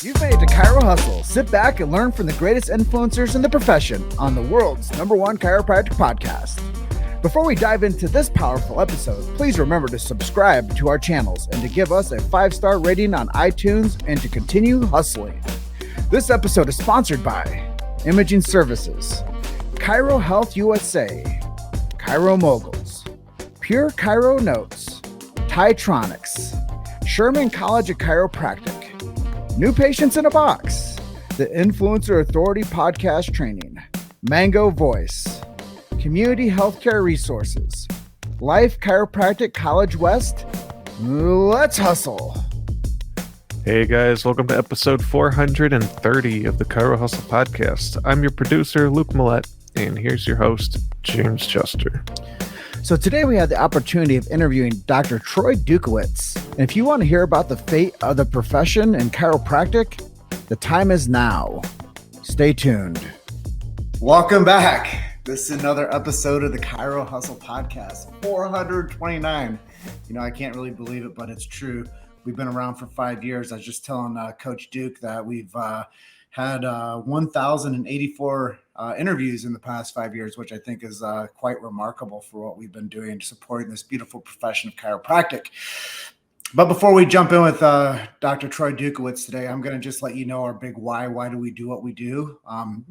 You've made it to Chiro Hustle. Sit back and learn from the greatest influencers in the profession on the world's #1 chiropractic podcast. Before we dive into this powerful episode, please remember to subscribe to our channels and to give us a 5-star rating on iTunes and to continue hustling. This episode is sponsored by Imaging Services, Chiro Health USA, Chiro Moguls, Pure Chiro Notes, Titronics, Sherman College of Chiropractic, New Patients in a Box, the Influencer Authority Podcast Training, Mango Voice, Community Healthcare Resources, Life Chiropractic College West. Let's hustle. Hey guys, welcome to episode 430 of the Chirohustle podcast. I'm your producer, Luke Millette, and here's your host, James Chester. So today we had the opportunity of interviewing Dr. Troy Dukowitz. And if you want to hear about the fate of the profession in chiropractic, the time is now. Stay tuned. Welcome back. This is another episode of the Chiro Hustle podcast, 429. You know, I can't really believe it, but it's true. We've been around for 5 years. I was just telling Coach Duke that we've had 1,084 interviews in the past 5 years, which I think is quite remarkable for what we've been doing, supporting this beautiful profession of chiropractic. But before we jump in with Dr. Troy Dukowitz today, I'm going to just let you know our big why. Why do we do what we do?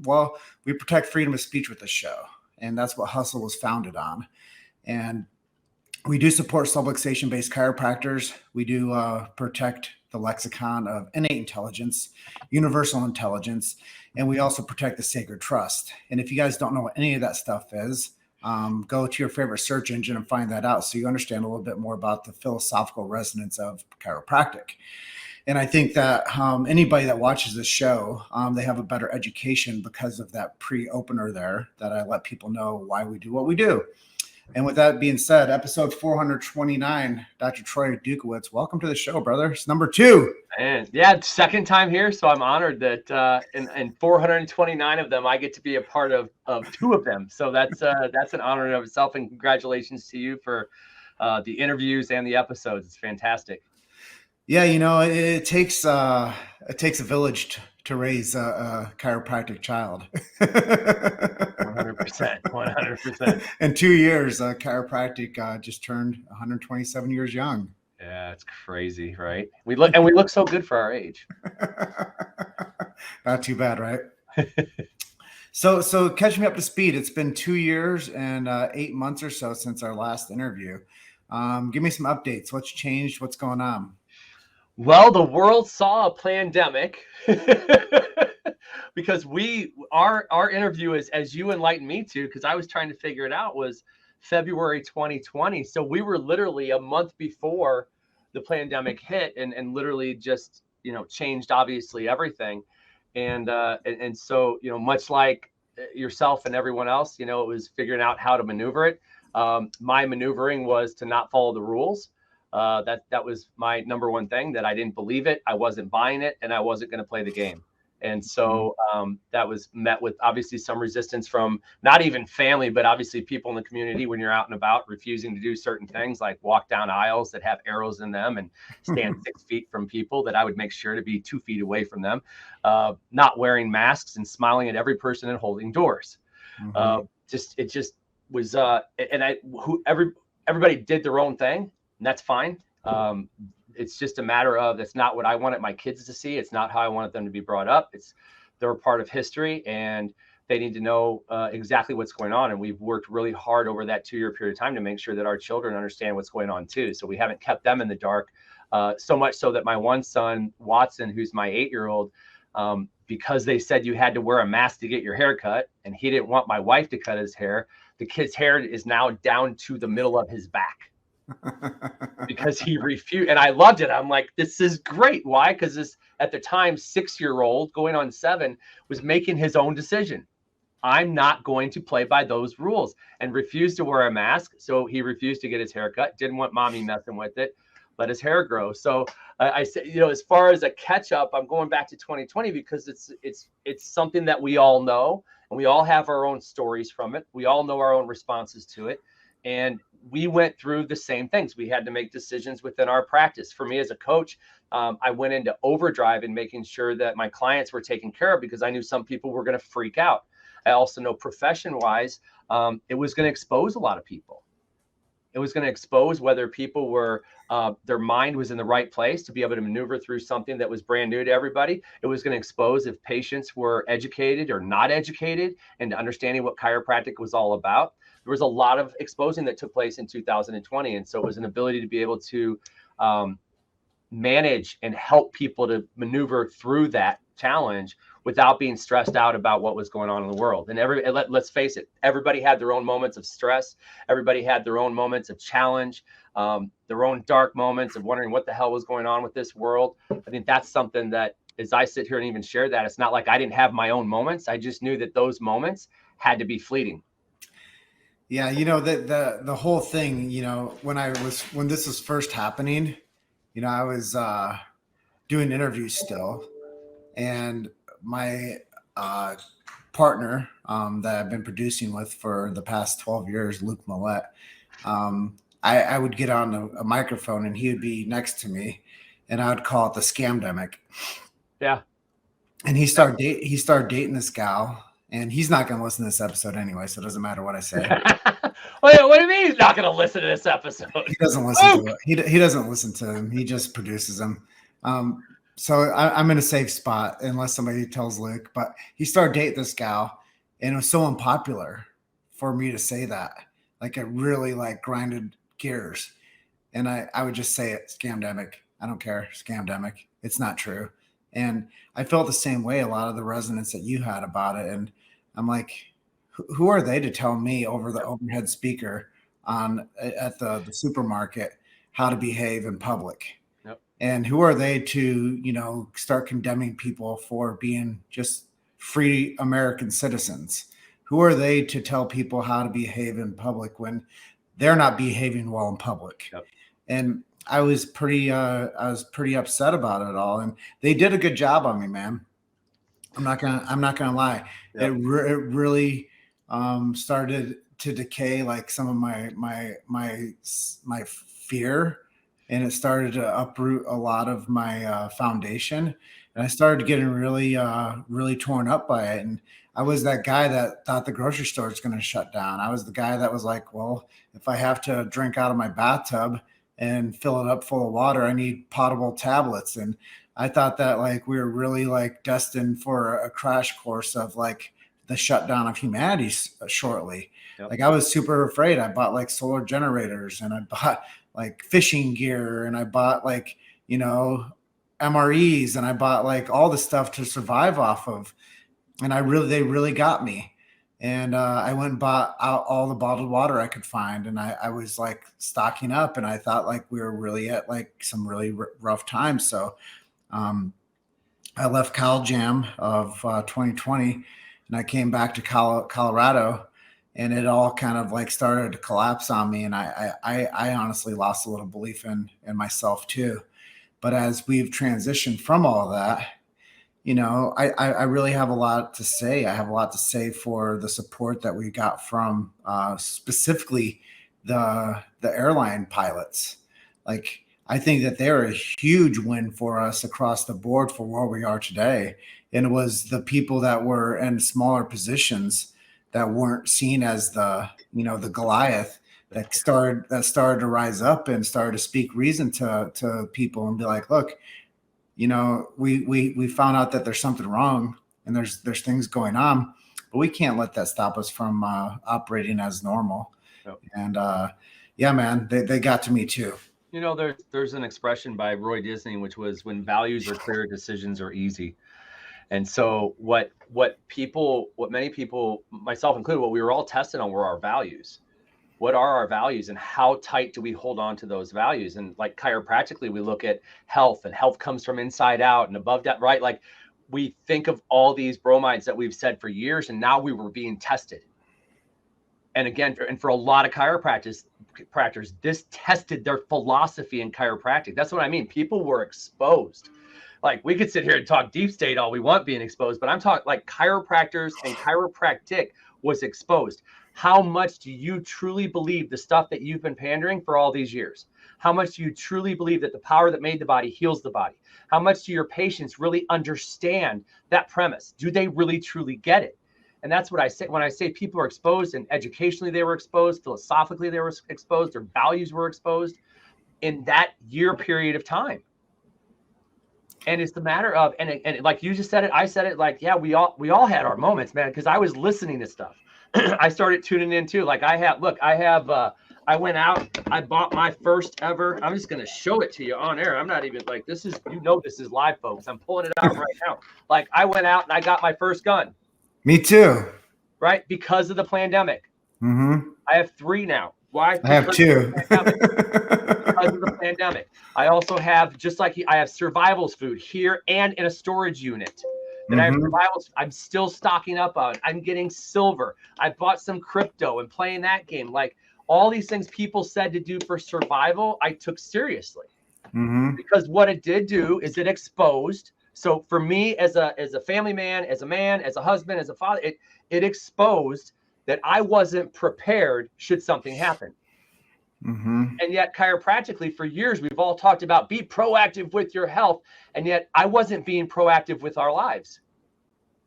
Well, we protect freedom of speech with this show, and that's what Hustle was founded on. And we do support subluxation-based chiropractors. We do protect the lexicon of innate intelligence, universal intelligence, and we also protect the sacred trust. And if you guys don't know what any of that stuff is, go to your favorite search engine and find that out so you understand a little bit more about the philosophical resonance of chiropractic. And I think that anybody that watches this show, they have a better education because of that pre-opener there that I let people know why we do what we do. And with that being said, episode 429, Dr. Troy Dukowitz, welcome to the show, brother. It's number 2. And yeah, second time here, so I'm honored that in 429 of them, I get to be a part of 2 of them. So that's an honor in of itself, and congratulations to you for the interviews and the episodes. It's fantastic. Yeah, you know, it takes a village to raise a chiropractic child. 100%. In 2 years, chiropractic just turned 127 years young. Yeah, it's crazy, right? We look so good for our age. Not too bad, right? So catch me up to speed. It's been 2 years and 8 months or so since our last interview. Give me some updates. What's changed? What's going on? Well, the world saw a pandemic because our interview is, as you enlightened me to, because I was trying to figure it out, was February 2020. So we were literally a month before the pandemic hit and literally just, changed obviously everything. And so, much like yourself and everyone else, it was figuring out how to maneuver it. My maneuvering was to not follow the rules. That was my number one thing, that I didn't believe it. I wasn't buying it, and I wasn't going to play the game. And so that was met with obviously some resistance from not even family, but obviously people in the community when you're out and about, refusing to do certain things like walk down aisles that have arrows in them and stand 6 feet from people that I would make sure to be 2 feet away from them, not wearing masks and smiling at every person and holding doors. It just was, everybody did their own thing, and that's fine. It's just a matter of, that's not what I wanted my kids to see. It's not how I wanted them to be brought up. They're a part of history, and they need to know exactly what's going on. And we've worked really hard over that 2-year period of time to make sure that our children understand what's going on too. So we haven't kept them in the dark, so much so that my one son, Watson, who's my 8-year-old, because they said you had to wear a mask to get your hair cut, and he didn't want my wife to cut his hair. The kid's hair is now down to the middle of his back. Because he refused, and I loved it. I'm like, this is great. Why? Because this, at the time, 6-year-old going on 7 was making his own decision. I'm not going to play by those rules, and refused to wear a mask. So he refused to get his hair cut. Didn't want mommy messing with it. Let his hair grow. So I said, as far as a catch up, I'm going back to 2020 because it's something that we all know, and we all have our own stories from it. We all know our own responses to it. And we went through the same things. We had to make decisions within our practice. For me as a coach, I went into overdrive in making sure that my clients were taken care of, because I knew some people were going to freak out. I also know profession-wise, it was going to expose a lot of people. It was going to expose whether people were, their mind was in the right place to be able to maneuver through something that was brand new to everybody. It was going to expose if patients were educated or not educated and understanding what chiropractic was all about. There was a lot of exposing that took place in 2020. And so it was an ability to be able to manage and help people to maneuver through that challenge without being stressed out about what was going on in the world. And let's face it, everybody had their own moments of stress. Everybody had their own moments of challenge, their own dark moments of wondering what the hell was going on with this world. I think that's something that, as I sit here and even share that, it's not like I didn't have my own moments. I just knew that those moments had to be fleeting. Yeah, the whole thing, when this was first happening, I was doing interviews still, and my partner that I've been producing with for the past 12 years, Luke Millette, I would get on a microphone and he would be next to me, and I would call it the scamdemic. Yeah. And he started dating this gal, and he's not going to listen to this episode anyway, so it doesn't matter what I say. Wait, what do you mean he's not going to listen to this episode? He doesn't listen to it. He doesn't listen to them. He just produces them. So I'm in a safe spot unless somebody tells Luke. But he started dating this gal, and it was so unpopular for me to say that. Like, it really grinded gears. And I would just say it, scamdemic. I don't care, scamdemic. It's not true. And I felt the same way, a lot of the resonance that you had about it. And I'm like, who are they to tell me over the overhead speaker at the supermarket how to behave in public? Yep. And who are they to, start condemning people for being just free American citizens? Who are they to tell people how to behave in public when they're not behaving well in public? Yep. And I was pretty upset about it all. And they did a good job on me, man. I'm not gonna lie. Yep. It really started to decay, like some of my fear, and it started to uproot a lot of my foundation, and I started getting really torn up by it. And I was that guy that thought the grocery store was going to shut down. I was the guy that was like, well, if I have to drink out of my bathtub and fill it up full of water, I need potable tablets. And I thought that we were really destined for a crash course of the shutdown of humanity shortly. Yep. I was super afraid. I bought solar generators, and I bought fishing gear, and I bought MREs, and I bought all the stuff to survive off of. And they really got me. And I went and bought out all the bottled water I could find. And I was stocking up, and I thought we were really at some really rough times. So I left Cal Jam of 2020, and I came back to Colorado, and it all kind of started to collapse on me. And I honestly lost a little belief in myself too. But as we've transitioned from all that, I really have a lot to say. I have a lot to say for the support that we got from specifically the airline pilots. I think that they're a huge win for us across the board for where we are today. And it was the people that were in smaller positions that weren't seen as the Goliath that started to rise up and started to speak reason to people and be like, look, we found out that there's something wrong and there's things going on, but we can't let that stop us from operating as normal. Yep. And yeah, man, they got to me too. There's an expression by Roy Disney, which was, when values are clear, decisions are easy. And so what many people, myself included, what we were all tested on were our values. What are our values, and how tight do we hold on to those values? And chiropractically, we look at health, and health comes from inside out and above that, right? We think of all these bromides that we've said for years, and now we were being tested. And again, for a lot of chiropractors, this tested their philosophy in chiropractic. That's what I mean. People were exposed. We could sit here and talk deep state all we want being exposed, but I'm talking chiropractors and chiropractic was exposed. How much do you truly believe the stuff that you've been pandering for all these years? How much do you truly believe that the power that made the body heals the body? How much do your patients really understand that premise? Do they really truly get it? And that's what I say when I say people are exposed, and educationally they were exposed, philosophically they were exposed, their values were exposed in that year period of time. And it's the matter of, and like you just said it, I said it, like, yeah, we all had our moments, man, because I was listening to stuff. I started tuning in too. Like I went out, I bought my first ever, I'm just going to show it to you on air. I'm not even like, this is live, folks. I'm pulling it out right now. Like, I went out and I got my first gun. Me too. Right? Because of the pandemic. Mm-hmm. I have 3 now. Why? I have 2. Because of the pandemic. I also have, just like I have survivals food here and in a storage unit. And I have survivals. I'm still stocking up on. I'm getting silver. I bought some crypto and playing that game. Like, all these things people said to do for survival, I took seriously. Because what it did do is it exposed. So for me, as a family man, as a husband, as a father, it exposed that I wasn't prepared should something happen. And yet, chiropractically, for years, we've all talked about be proactive with your health. And yet I wasn't being proactive with our lives.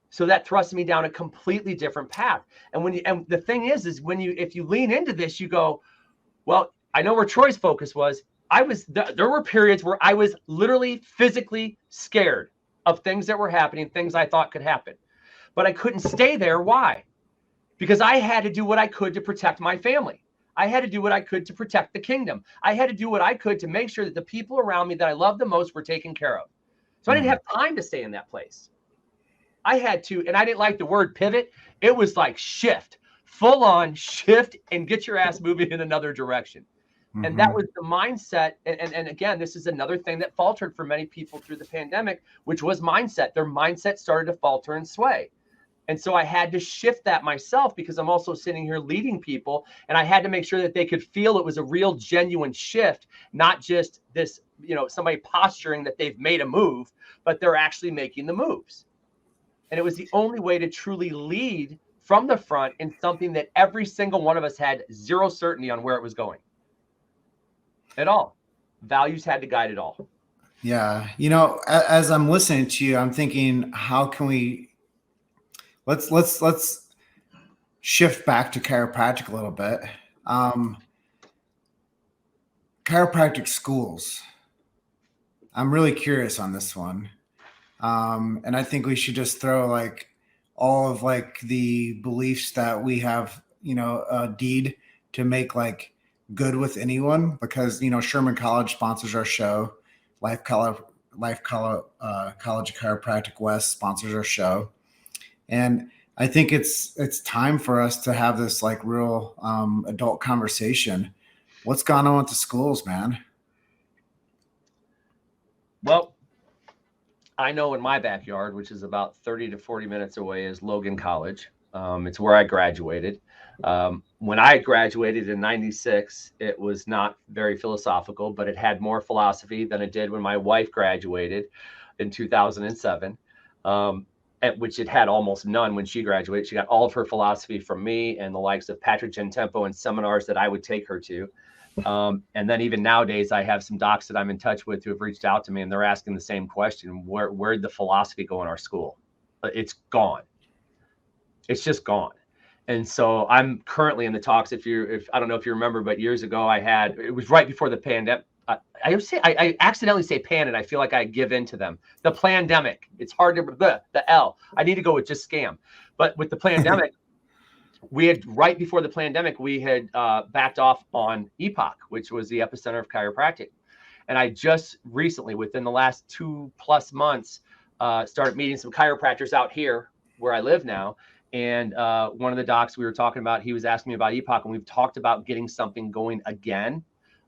So that thrust me down a completely different path. And the thing is if you lean into this, you go, well, I know where Troy's focus was. There were periods where I was literally physically scared of things that were happening, things I thought could happen, but I couldn't stay there. Why? Because I had to do what I could to protect my family. I had to do what I could to protect the kingdom. I had to do what I could to make sure that the people around me that I love the most were taken care of. So I didn't have time to stay in that place. I had to, and I didn't like the word pivot. It was like shift, full on shift and get your ass moving in another direction. And that was the mindset. And again, this is another thing that faltered for many people through the pandemic, which was mindset. Their mindset started to falter and sway. And so I had to shift that myself, because I'm also sitting here leading people, and I had to make sure that they could feel it was a real genuine shift, not just this, somebody posturing that they've made a move, but they're actually making the moves. And it was the only way to truly lead from the front in something that every single one of us had zero certainty on where it was going at all. Values had to guide it all. Yeah. As I'm listening to you, I'm thinking, how can we, let's shift back to chiropractic a little bit. Chiropractic schools. I'm really curious on this one. And I think we should just throw like all of like the beliefs that we have, a deed to make like good with anyone, because, Sherman College sponsors our show. Life College of Chiropractic West sponsors our show. And I think it's time for us to have this like real adult conversation. What's going on with the schools, man? Well, I know in my backyard, which is about 30 to 40 minutes away, is Logan College. It's where I graduated. When I graduated in 96, it was not very philosophical, but it had more philosophy than it did when my wife graduated in 2007, which it had almost none when she graduated. She got all of her philosophy from me and the likes of Patrick Gentempo and seminars that I would take her to. And then even nowadays, I have some docs that I'm in touch with who have reached out to me, and they're asking the same question: where'd the philosophy go in our school? It's gone. It's just gone. And so I'm currently in the talks. If I don't know if you remember, but years ago it was right before the pandemic. I accidentally say pan, and I feel like I give in to them. The pandemic. It's hard to the L. I need to go with just scam. But with the pandemic, right before the pandemic, we had backed off on EPOC, which was the epicenter of chiropractic. And I just recently, within the last 2+ months, started meeting some chiropractors out here where I live now. And one of the docs we were talking about, he was asking me about EPOC, and we've talked about getting something going again,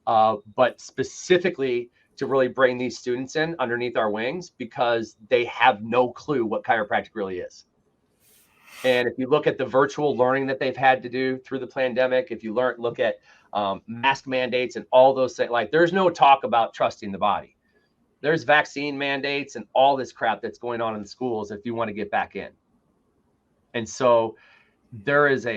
but specifically to really bring these students in underneath our wings, because they have no clue what chiropractic really is. And if you look at the virtual learning that they've had to do through the pandemic, if you look at mask mandates and all those things, like, there's no talk about trusting the body. There's vaccine mandates and all this crap that's going on in the schools if you want to get back in. And so there is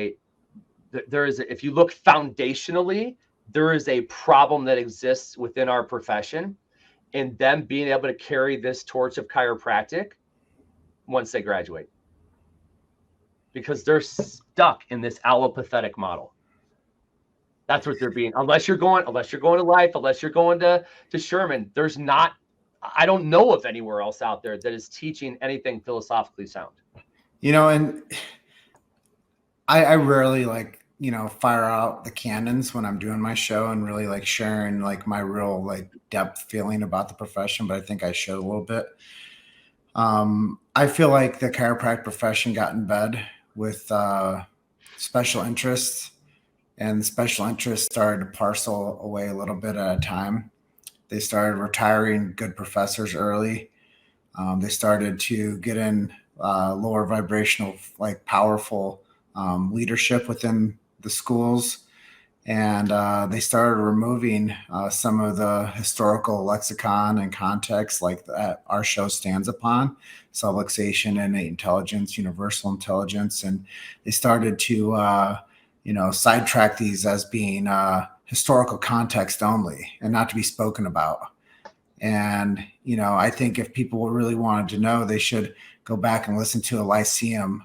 if you look foundationally, there is a problem that exists within our profession, and them being able to carry this torch of chiropractic once they graduate, because they're stuck in this allopathetic model. That's what they're being. Unless you're going to Life, unless you're going to Sherman, there's not. I don't know of anywhere else out there that is teaching anything philosophically sound. And I rarely fire out the cannons when I'm doing my show and really sharing my real depth feeling about the profession, but I think I showed a little bit. I feel like the chiropractic profession got in bed with special interests, and the special interests started to parcel away a little bit at a time. They started retiring good professors early. They started to get in lower vibrational, powerful leadership within the schools. And they started removing some of the historical lexicon and context that our show stands upon: subluxation, innate intelligence, universal intelligence. And they started to, sidetrack these as being historical context only and not to be spoken about. And, I think if people really wanted to know, they should go back and listen to a Lyceum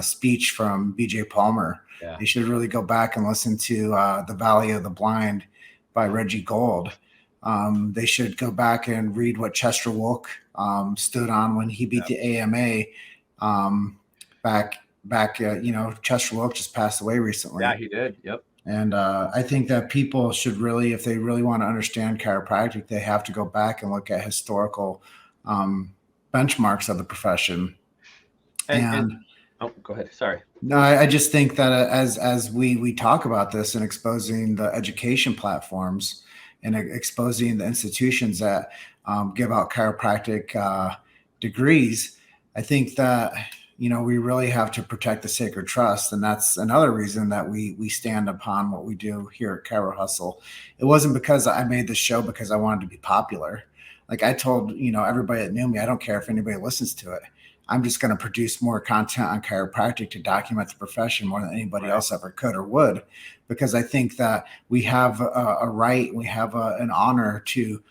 speech from B.J. Palmer. Yeah. They should really go back and listen to The Valley of the Blind by Reggie Gold. They should go back and read what Chester Wilk stood on when he beat the AMA back. Chester Wilk just passed away recently. Yeah, he did. Yep. And I think that people should really, if they really want to understand chiropractic, they have to go back and look at historical benchmarks of the profession. And oh, go ahead. Sorry. No, I just think that as we talk about this and exposing the education platforms and exposing the institutions that give out chiropractic degrees, I think that we really have to protect the sacred trust. And that's another reason that we stand upon what we do here at Chirohustle. It wasn't because I made this show because I wanted to be popular. I told, everybody that knew me, I don't care if anybody listens to it. I'm just going to produce more content on chiropractic to document the profession more than anybody else ever could or would, because I think that we have a right, we have an honor to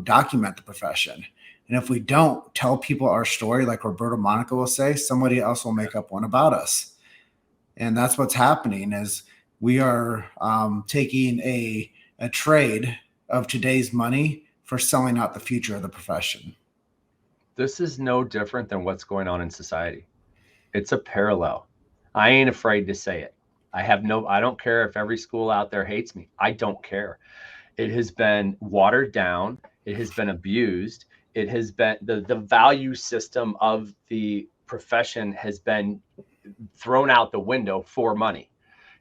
document the profession. And if we don't tell people our story, like Roberto Monaco will say, somebody else will make up one about us. And that's what's happening is we are taking a trade of today's money for selling out the future of the profession. This is no different than what's going on in society. It's a parallel. I ain't afraid to say it. I don't care if every school out there hates me. I don't care. It has been watered down. It has been abused. It has been the value system of the profession has been thrown out the window for money,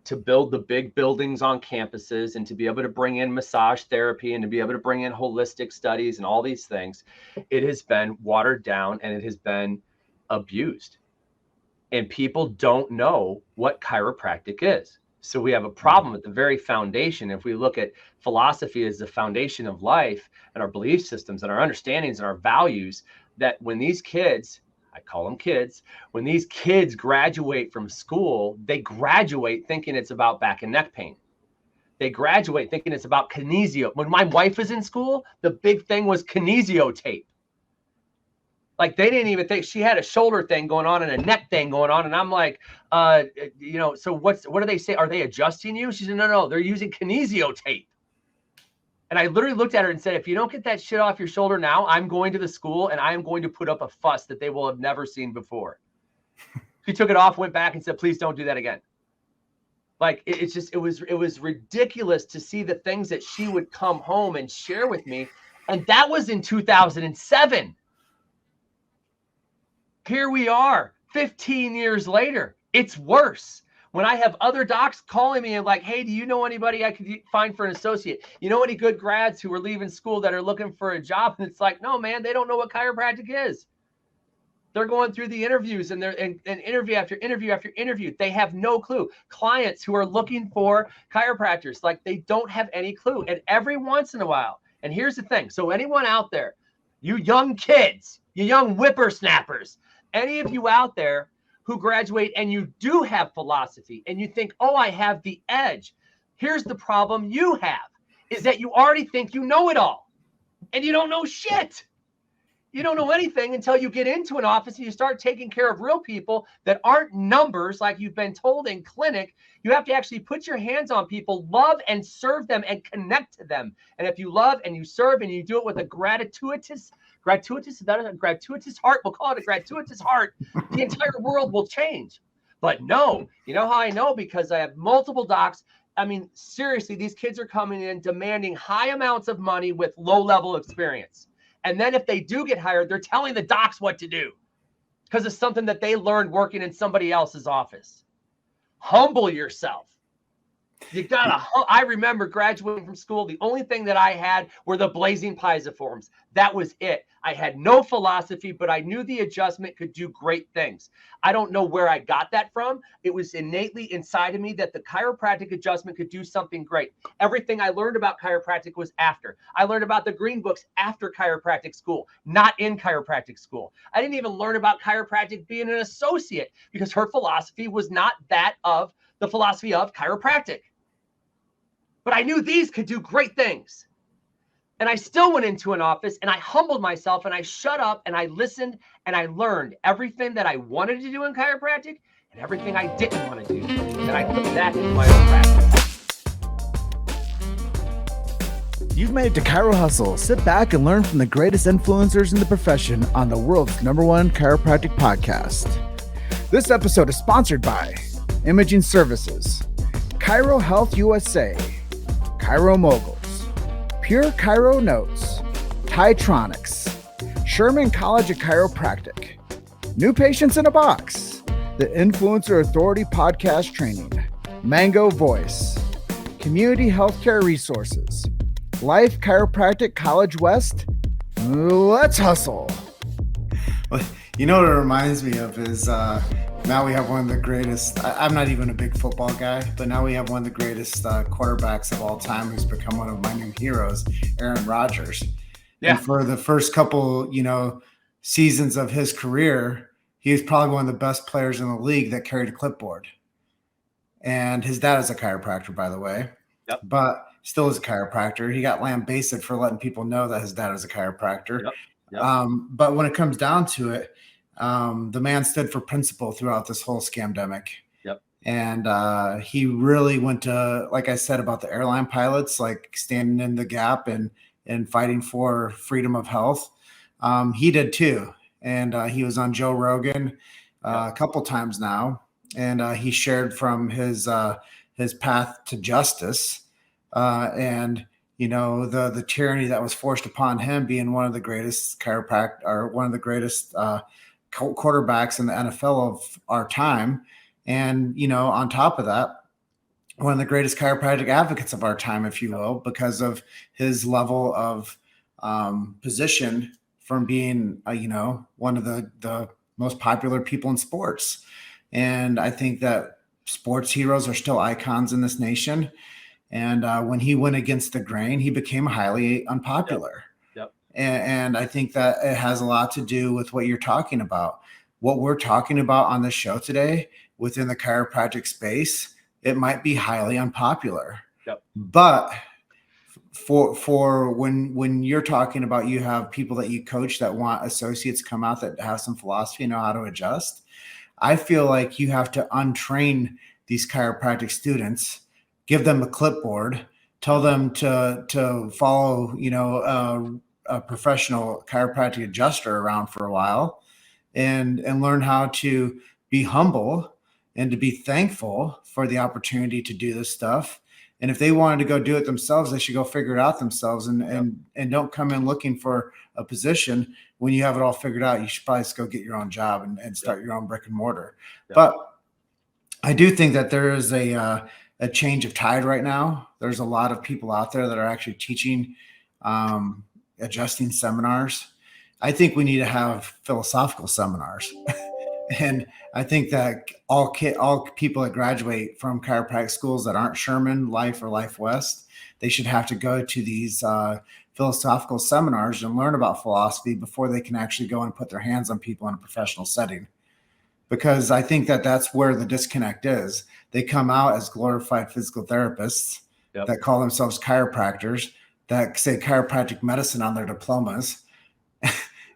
to build the big buildings on campuses and to be able to bring in massage therapy and to be able to bring in holistic studies and all these things. It has been watered down and it has been abused. And people don't know what chiropractic is. So we have a problem at the very foundation. If we look at philosophy as the foundation of life and our belief systems and our understandings and our values, that when these kids, I call them kids, when these kids graduate from school, they graduate thinking it's about back and neck pain. They graduate thinking it's about kinesio. When my wife was in school, the big thing was kinesio tape. They didn't even think she had a shoulder thing going on and a neck thing going on. And I'm like, so what do they say? Are they adjusting you? She said, no, they're using kinesio tape. And I literally looked at her and said, if you don't get that shit off your shoulder now, I'm going to the school and I am going to put up a fuss that they will have never seen before. She took it off, went back and said, please don't do that again. It was ridiculous to see the things that she would come home and share with me. And that was in 2007. Here we are 15 years later. It's worse. When I have other docs calling me and hey, do you know anybody I could find for an associate? You know any good grads who are leaving school that are looking for a job? And it's no, man, they don't know what chiropractic is. They're going through the interviews and interview after interview after interview. They have no clue. Clients who are looking for chiropractors, they don't have any clue. And every once in a while, and here's the thing. So anyone out there, you young kids, you young whippersnappers, any of you out there who graduate and you do have philosophy and you think, oh, I have the edge. Here's the problem you have is that you already think you know it all and you don't know shit. You don't know anything until you get into an office and you start taking care of real people that aren't numbers like you've been told in clinic. You have to actually put your hands on people, love and serve them and connect to them. And if you love and you serve and you do it with a gratuitous heart, we'll call it a gratuitous heart, the entire world will change. But no, you know how I know? Because I have multiple docs. I mean, seriously, these kids are coming in demanding high amounts of money with low level experience. And then if they do get hired, they're telling the docs what to do because it's something that they learned working in somebody else's office. Humble yourself. You gotta. I remember graduating from school. The only thing that I had were the blazing piezoforms. That was it. I had no philosophy, but I knew the adjustment could do great things. I don't know where I got that from. It was innately inside of me that the chiropractic adjustment could do something great. Everything I learned about chiropractic was after. I learned about the green books after chiropractic school, not in chiropractic school. I didn't even learn about chiropractic being an associate because her philosophy was not that of the philosophy of chiropractic. But I knew these could do great things. And I still went into an office and I humbled myself and I shut up and I listened and I learned everything that I wanted to do in chiropractic and everything I didn't want to do. And I put that into my own practice. You've made it to Chiro Hustle. Sit back and learn from the greatest influencers in the profession on the world's #1 chiropractic podcast. This episode is sponsored by Imaging Services, Chiro Health USA, Chiro Moguls, Pure Chiro Notes, Titronics, Sherman College of Chiropractic, New Patients in a Box, the Influencer Authority Podcast Training, Mango Voice, Community Healthcare Resources, Life Chiropractic College West. Let's hustle. Well, you know what it reminds me of is now we have one of the greatest. I'm not even a big football guy, but now we have one of the greatest quarterbacks of all time who's become one of my new heroes, Aaron Rodgers. Yeah. And for the first couple, seasons of his career, he was probably one of the best players in the league that carried a clipboard. And his dad is a chiropractor, by the way. Yep. But still is a chiropractor. He got lambasted for letting people know that his dad is a chiropractor. Yep. Yep. But when it comes down to it, the man stood for principle throughout this whole scamdemic. Yep. And he really went to, like I said about the airline pilots, like standing in the gap and fighting for freedom of health. He did too. And he was on Joe Rogan a couple times now. And he shared from his path to justice and the tyranny that was forced upon him, being one of the greatest quarterbacks in the NFL of our time. And, on top of that, one of the greatest chiropractic advocates of our time, if you will, because of his level of position from being, one of the most popular people in sports. And I think that sports heroes are still icons in this nation. And when he went against the grain, he became highly unpopular. Yep. And I think that it has a lot to do with what you're talking about. What we're talking about on this show today within the chiropractic space, it might be highly unpopular. Yep. But for when you're talking about, you have people that you coach that want associates come out that have some philosophy, know how to adjust. I feel like you have to untrain these chiropractic students, give them a clipboard, tell them to follow, a professional chiropractic adjuster around for a while and learn how to be humble and to be thankful for the opportunity to do this stuff. And if they wanted to go do it themselves, they should go figure it out themselves and don't come in looking for a position. When you have it all figured out, you should probably just go get your own job and start your own brick and mortar. Yep. But I do think that there is a change of tide right now. There's a lot of people out there that are actually teaching adjusting seminars. I think we need to have philosophical seminars. And I think that all people that graduate from chiropractic schools that aren't Sherman, Life, or Life West, they should have to go to these philosophical seminars and learn about philosophy before they can actually go and put their hands on people in a professional setting. because I think that that's where the disconnect is. They come out as glorified physical therapists that call themselves chiropractors, that say chiropractic medicine on their diplomas.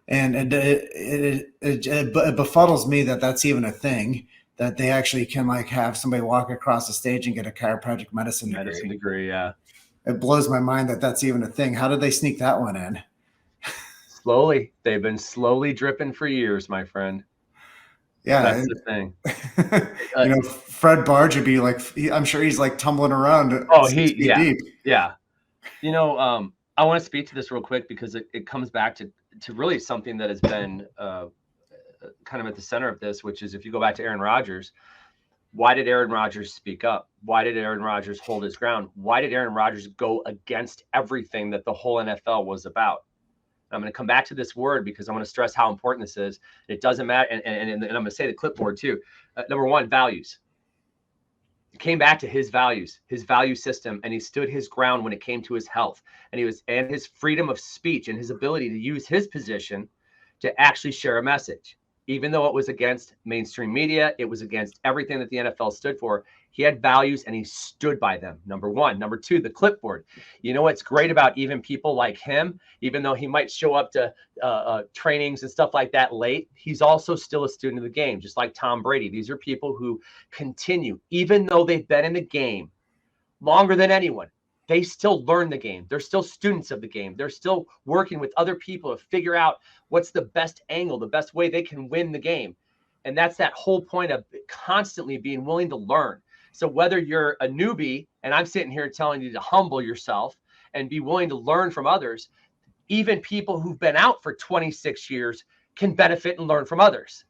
And it befuddles me that that's even a thing, that they actually can like have somebody walk across the stage and get a chiropractic medicine degree. Yeah. It blows my mind that that's even a thing. How did they sneak that one in? Slowly. They've been slowly dripping for years, my friend. Yeah. That's the thing. Fred Barge would be like, I'm sure he's like tumbling around. Deep. Yeah. I want to speak to this real quick because it comes back to really something that has been kind of at the center of this, which is if you go back to Aaron Rodgers, why did Aaron Rodgers speak up? Why did Aaron Rodgers hold his ground? Why did Aaron Rodgers go against everything that the whole NFL was about? I'm going to come back to this word because I want to stress how important this is. It doesn't matter. And I'm going to say the clipboard too. Number one, values. It came back to his values, his value system, and he stood his ground when it came to his health and his freedom of speech and his ability to use his position to actually share a message. Even though it was against mainstream media, it was against everything that the NFL stood for. He had values and he stood by them. Number one. Number two, the clipboard. You know what's great about even people like him, even though he might show up to trainings and stuff like that late, he's also still a student of the game, just like Tom Brady. These are people who continue, even though they've been in the game longer than anyone. They still learn the game. They're still students of the game. They're still working with other people to figure out what's the best angle, the best way they can win the game. And that's that whole point of constantly being willing to learn. So whether you're a newbie, and I'm sitting here telling you to humble yourself and be willing to learn from others, even people who've been out for 26 years can benefit and learn from others.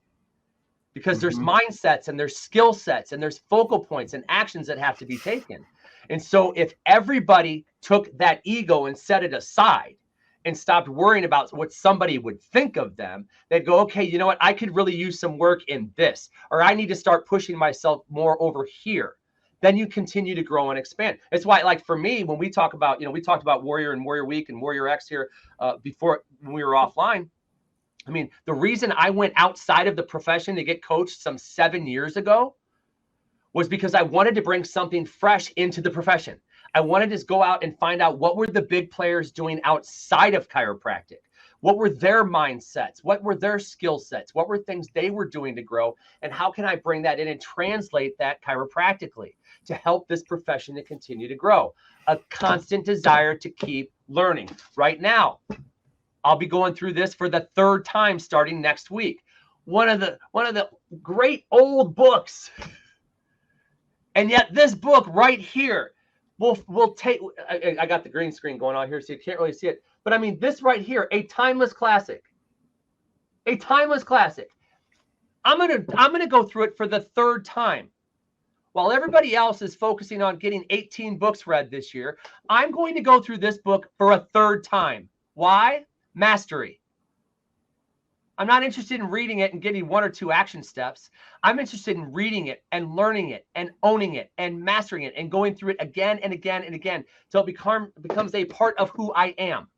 Because there's mindsets and there's skill sets and there's focal points and actions that have to be taken. And so if everybody took that ego and set it aside and stopped worrying about what somebody would think of them, they'd go, okay, you know what? I could really use some work in this, or I need to start pushing myself more over here. Then you continue to grow and expand. It's why, like for me, when we talk about, we talked about Warrior and Warrior Week and Warrior X here before when we were offline. I mean, the reason I went outside of the profession to get coached some 7 years ago was because I wanted to bring something fresh into the profession. I wanted to go out and find out what were the big players doing outside of chiropractic. What were their mindsets? What were their skill sets? What were things they were doing to grow? And how can I bring that in and translate that chiropractically to help this profession to continue to grow? A constant desire to keep learning. Right now, I'll be going through this for the third time starting next week. One of the great old books. And yet this book right here will take, I got the green screen going on here, so you can't really see it. But I mean, this right here, a timeless classic. A timeless classic. I'm gonna go through it for the third time. While everybody else is focusing on getting 18 books read this year, I'm going to go through this book for a third time. Why? Mastery. I'm not interested in reading it and getting 1 or 2 action steps. I'm interested in reading it and learning it and owning it and mastering it and going through it again and again and again till it becomes a part of who I am.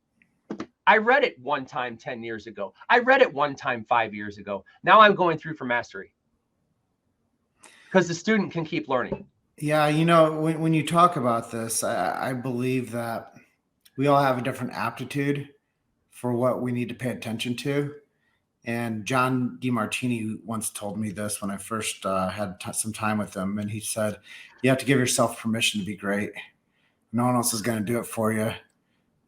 I read it one time 10 years ago. I read it one time 5 years ago. Now I'm going through for mastery because the student can keep learning. Yeah, when you talk about this, I believe that we all have a different aptitude for what we need to pay attention to. And John DeMartini once told me this when I first had some time with him. And he said, you have to give yourself permission to be great. No one else is going to do it for you.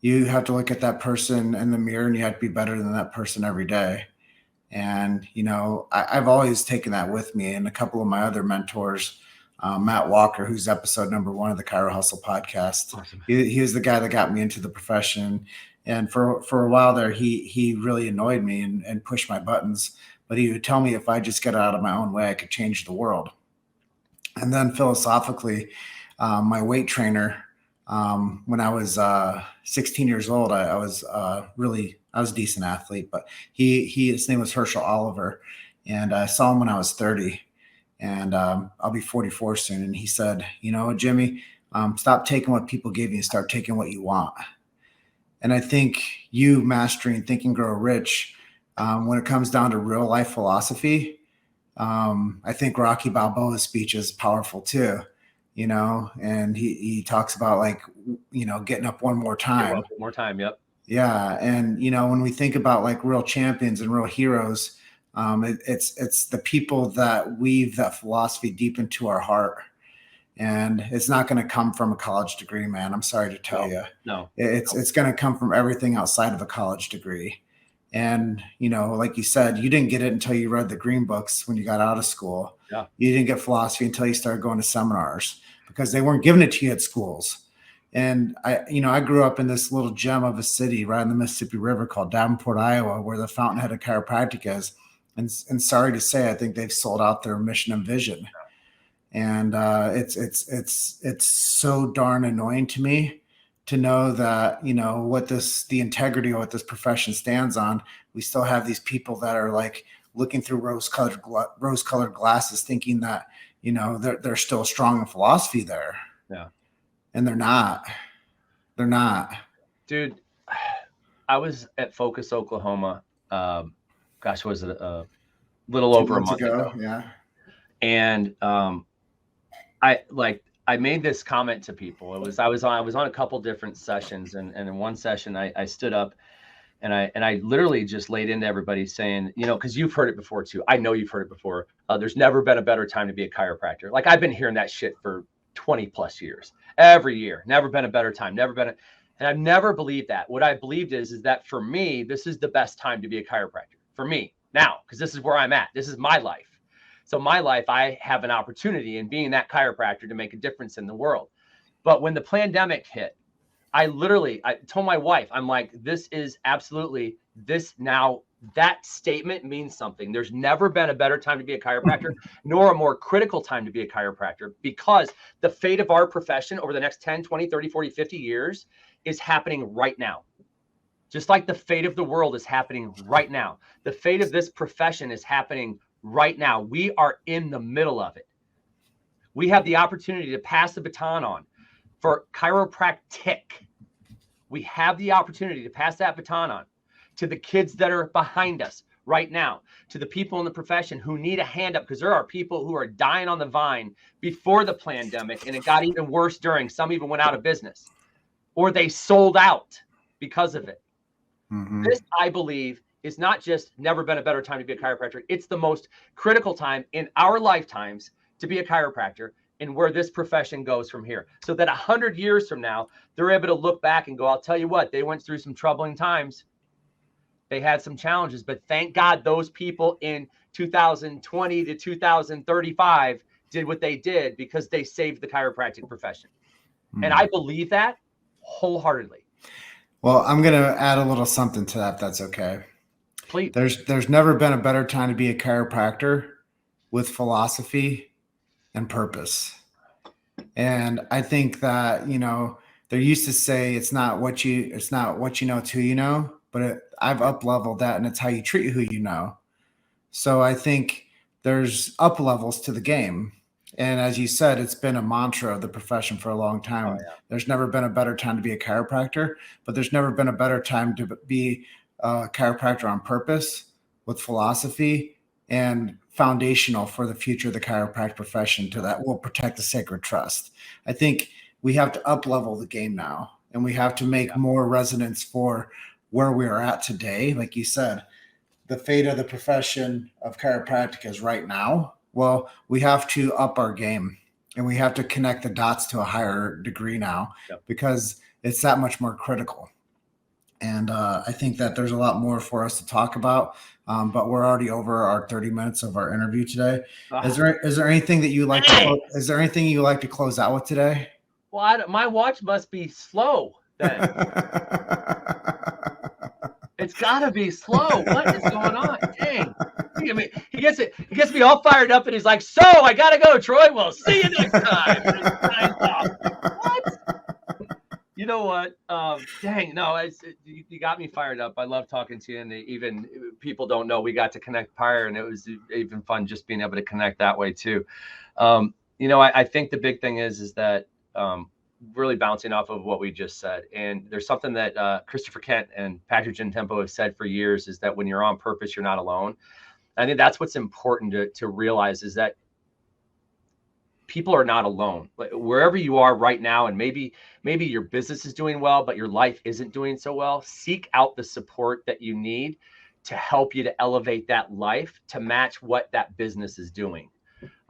You have to look at that person in the mirror and you have to be better than that person every day. And, I've always taken that with me. And a couple of my other mentors, Matt Walker, who's episode number 1 of the Chirohustle podcast. Awesome. He was the guy that got me into the profession. And for a while there, he really annoyed me and pushed my buttons. But he would tell me if I just get out of my own way, I could change the world. And then philosophically, my weight trainer, when I was 16 years old, I was a decent athlete. But his name was Herschel Oliver, and I saw him when I was 30, and I'll be 44 soon. And he said, Jimmy, stop taking what people give you and start taking what you want. And I think you mastering Think and Grow Rich, when it comes down to real life philosophy, I think Rocky Balboa's speech is powerful too, and he talks about like, getting up one more time. One more time. Yep. Yeah. And, when we think about like real champions and real heroes, it's the people that weave that philosophy deep into our heart. And it's not going to come from a college degree, man. I'm sorry to tell you. No. It's going to come from everything outside of a college degree. And, like you said, you didn't get it until you read the green books when you got out of school. Yeah. You didn't get philosophy until you started going to seminars because they weren't giving it to you at schools. And I grew up in this little gem of a city right on the Mississippi River called Davenport, Iowa, where the fountainhead of chiropractic is. And sorry to say, I think they've sold out their mission and vision. And it's so darn annoying to me to know that, the integrity of what this profession stands on, we still have these people that are like looking through rose-colored glasses thinking that, they're still strong in philosophy there. Yeah. And they're not. Dude, I was at Focus, Oklahoma. Was it a little over a month ago? Yeah. And I made this comment to people. I was on a couple different sessions, and in one session I stood up and I literally just laid into everybody saying, because you've heard it before too. I know you've heard it before. There's never been a better time to be a chiropractor. Like I've been hearing that shit for 20 plus years. Every year, never been a better time, and I've never believed that. What I believed is that for me, this is the best time to be a chiropractor for me now, because this is where I'm at. This is my life. So my life, I have an opportunity in being that chiropractor to make a difference in the world. But when the pandemic hit, I told my wife, I'm like, this is absolutely this now. That statement means something. There's never been a better time to be a chiropractor, nor a more critical time to be a chiropractor, because the fate of our profession over the next 10, 20, 30, 40, 50 years is happening right now. Just like the fate of the world is happening right now. The fate of this profession is happening right now. We are in the middle of it. We have the opportunity to pass the baton on for chiropractic. We have the opportunity to pass that baton on to the kids that are behind us right now, to the people in the profession who need a hand up, because there are people who are dying on the vine before the pandemic, and it got even worse during. Some even went out of business, or they sold out because of it. Mm-hmm. This, I believe, is not just never been a better time to be a chiropractor. It's the most critical time in our lifetimes to be a chiropractor, and where this profession goes from here. So that 100 years from now, they're able to look back and go, I'll tell you what, they went through some troubling times. They had some challenges, but thank God those people in 2020 to 2035 did what they did, because they saved the chiropractic profession. And I believe that wholeheartedly. Well, I'm going to add a little something to that, if that's okay. Please. There's never been a better time to be a chiropractor with philosophy and purpose. And I think that, they used to say it's not what you know, it's who you know, but I've up leveled that, and it's how you treat who you know. So I think there's up levels to the game. And as you said, it's been a mantra of the profession for a long time. Oh, yeah. There's never been a better time to be a chiropractor, but there's never been a better time to be a chiropractor on purpose, with philosophy and foundational for the future of the chiropractic profession, to that will protect the sacred trust. I think we have to up level the game now, and we have to make more resonance for where we are at today. Like you said, the fate of the profession of chiropractic is right now. Well, we have to up our game, and we have to connect the dots to a higher degree now, because it's that much more critical. And I think that there's a lot more for us to talk about, but we're already over our 30 minutes of our interview today. Is there anything that you like? Is there anything you like to close out with today? Well, my watch must be slow then. It's got to be slow. What is going on? Dang. He gets me all fired up, and he's like, so I got to go, Troy. We'll see you next time. What? You know what? Dang, no, you got me fired up. I love talking to you, and even people don't know we got to connect prior, and it was even fun just being able to connect that way too. I think the big thing is that really bouncing off of what we just said. And there's something that Christopher Kent and Patrick Gentempo have said for years, is that when you're on purpose, you're not alone. I think that's what's important to realize, is that people are not alone. Wherever you are right now, and maybe your business is doing well, but your life isn't doing so well, seek out the support that you need to help you to elevate that life to match what that business is doing.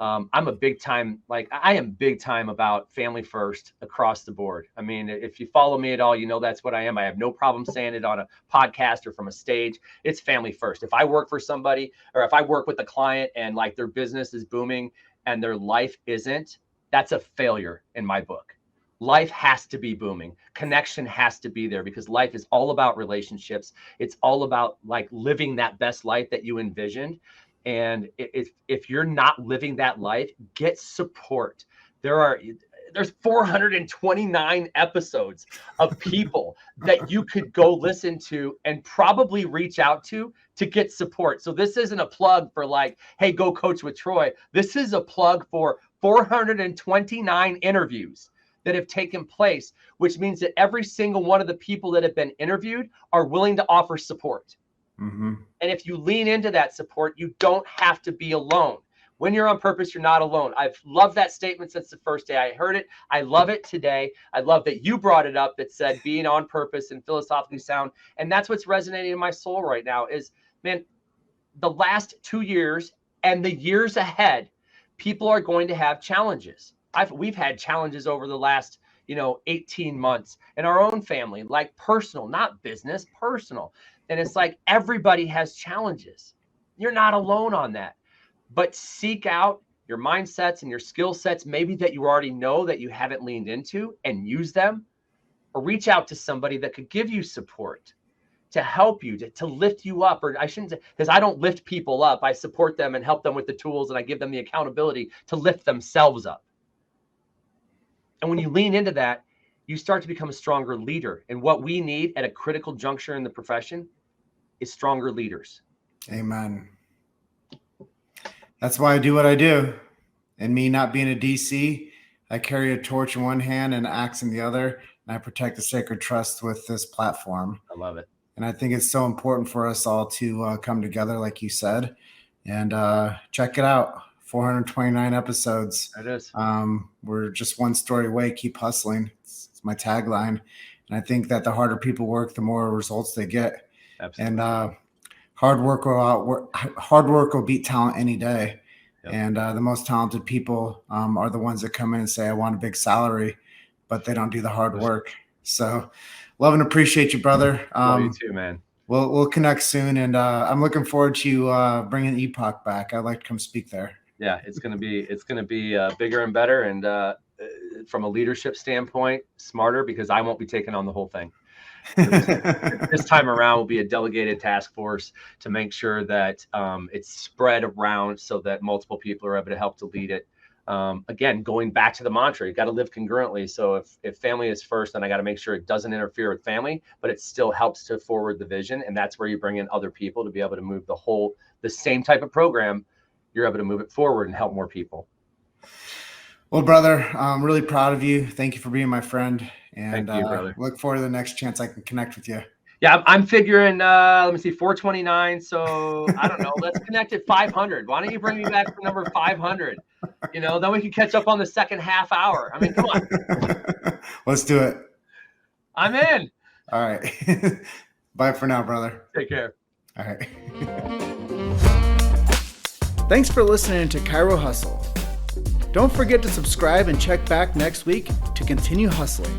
I am big time about family first across the board. I mean, if you follow me at all, you know that's what I am. I have no problem saying it on a podcast or from a stage. It's family first. If I work for somebody, or if I work with a client and like their business is booming and their life isn't, that's a failure in my book. Life has to be booming. Connection has to be there, because life is all about relationships. It's all about like living that best life that you envisioned. And if you're not living that life, get support. There's 429 episodes of people that you could go listen to and probably reach out to get support. So this isn't a plug for like, hey, go coach with Troy. This is a plug for 429 interviews that have taken place, which means that every single one of the people that have been interviewed are willing to offer support. Mm-hmm. And if you lean into that support, you don't have to be alone. When you're on purpose, you're not alone. I've loved that statement since the first day I heard it. I love it today. I love that you brought it up, that said being on purpose and philosophically sound. And that's what's resonating in my soul right now is, man, the last 2 years and the years ahead, people are going to have challenges. We've had challenges over the last 18 months in our own family, like personal, not business, personal. And it's like everybody has challenges. You're not alone on that. But seek out your mindsets and your skill sets, maybe that you already know that you haven't leaned into, and use them, or reach out to somebody that could give you support to help you, to lift you up. Or I shouldn't say, because I don't lift people up. I support them and help them with the tools, and I give them the accountability to lift themselves up. And when you lean into that, you start to become a stronger leader. And what we need at a critical juncture in the profession is stronger leaders. Amen. That's why I do what I do. And me not being a DC, I carry a torch in one hand and an axe in the other, and I protect the sacred trust with this platform. I love it. And I think it's so important for us all to come together, like you said, and check it out. 429 episodes. It is. We're just one story away. Keep hustling. It's my tagline. And I think that the harder people work, the more results they get. Absolutely. And hard work will beat talent any day. Yep. And the most talented people are the ones that come in and say, I want a big salary, but they don't do the hard work. So love and appreciate you, brother. Love you too, man. We'll connect soon. And I'm looking forward to bringing Epoch back. I'd like to come speak there. Yeah, it's gonna be bigger and better, and from a leadership standpoint, smarter, because I won't be taking on the whole thing. This time around will be a delegated task force to make sure that it's spread around so that multiple people are able to help to lead it. Again, going back to the mantra, you got to live congruently. So if family is first, then I got to make sure it doesn't interfere with family, but it still helps to forward the vision. And that's where you bring in other people to be able to move the same type of program. You're able to move it forward and help more people. Well, brother, I'm really proud of you. Thank you for being my friend. And Thank you, brother. Look forward to the next chance I can connect with you. Yeah, I'm figuring, let me see, 429. So I don't know. Let's connect at 500. Why don't you bring me back for number 500? Then we can catch up on the second half hour. I mean, come on. Let's do it. I'm in. All right. Bye for now, brother. Take care. All right. Thanks for listening to Chiro Hustle. Don't forget to subscribe and check back next week to continue hustling.